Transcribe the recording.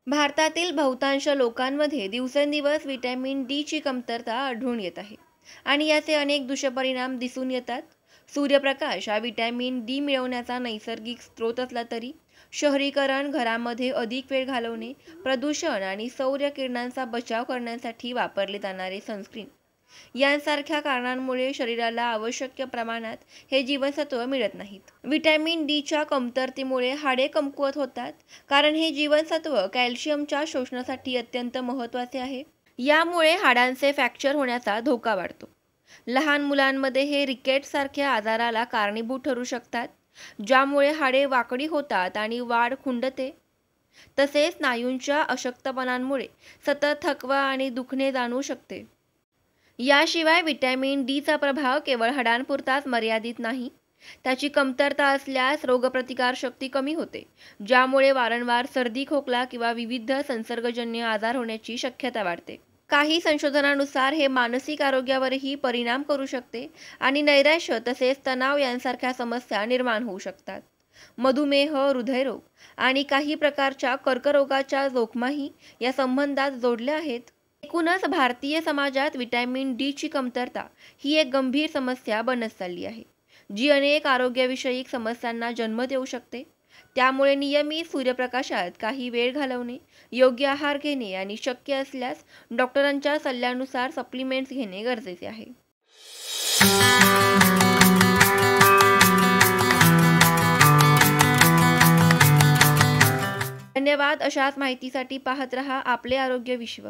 भारतातील बहुतांश लोकांमध्ये दिवसेंदिवस व्हिटॅमिन डीची कमतरता आढळून येत आहे आणि याचे अनेक दुष्परिणाम दिसून येतात. सूर्यप्रकाश हा व्हिटॅमिन डी मिळवण्याचा नैसर्गिक स्रोत असला तरी शहरीकरण, घरामध्ये अधिक वेळ घालवणे, प्रदूषण आणि सौर किरणांचा बचाव करण्यासाठी वापरले जाणारे सनस्क्रीन यांसारख्या कारणांमुळे शरीराला आवश्यक प्रमाणात हे जीवनसत्व मिळत नाहीत. व्हिटॅमिन डीच्या कमतरतेमुळे हाडे कमकुवत होतात, कारण हे जीवनसत्व कॅल्शियमच्या शोषणासाठी अत्यंत महत्त्वाचे आहे. यामुळे हाडांचे फ्रॅक्चर होण्याचा धोका वाढतो. लहान मुलांमध्ये हे रिकेट्ससारख्या आजाराला कारणीभूत ठरू शकतात, ज्यामुळे हाडे वाकडी होतात आणि वाढ खुंटते. तसेच स्नायूंच्या अशक्तपणामुळे सतत थकवा आणि दुखणे जाणवू शकते. याशिवाय व्हिटॅमिन डीचा प्रभाव केवळ हाडांपुरताच मर्यादित नाही. त्याची कमतरता असल्यास रोगप्रतिकारशक्ती कमी होते, ज्यामुळे वारंवार सर्दी, खोकला किंवा विविध संसर्गजन्य आजार होण्याची शक्यता वाढते. काही संशोधनानुसार हे मानसिक आरोग्यावरही परिणाम करू शकते आणि नैराश्य तसेच तणाव यांसारख्या समस्या निर्माण होऊ शकतात. मधुमेह, हृदयरोग आणि काही प्रकारच्या कर्करोगाच्या जोखमाही या संबंधात जोडल्या आहेत. एकूणच भारतीय समाजात व्हिटॅमिन डीची कमतरता ही एक गंभीर समस्या बनत चालली आहे, जी अनेक आरोग्यविषयक समस्यांना जन्म देऊ शकते. त्यामुळे नियमित सूर्यप्रकाशात काही वेळ घालवणे, योग्य आहार घेणे आणि शक्य असल्यास डॉक्टरांच्या सल्ल्यानुसार सप्लिमेंट्स घेणे गरजेचे आहे. धन्यवाद. अशाच माहितीसाठी पाहत रहा आपले आरोग्य विश्व.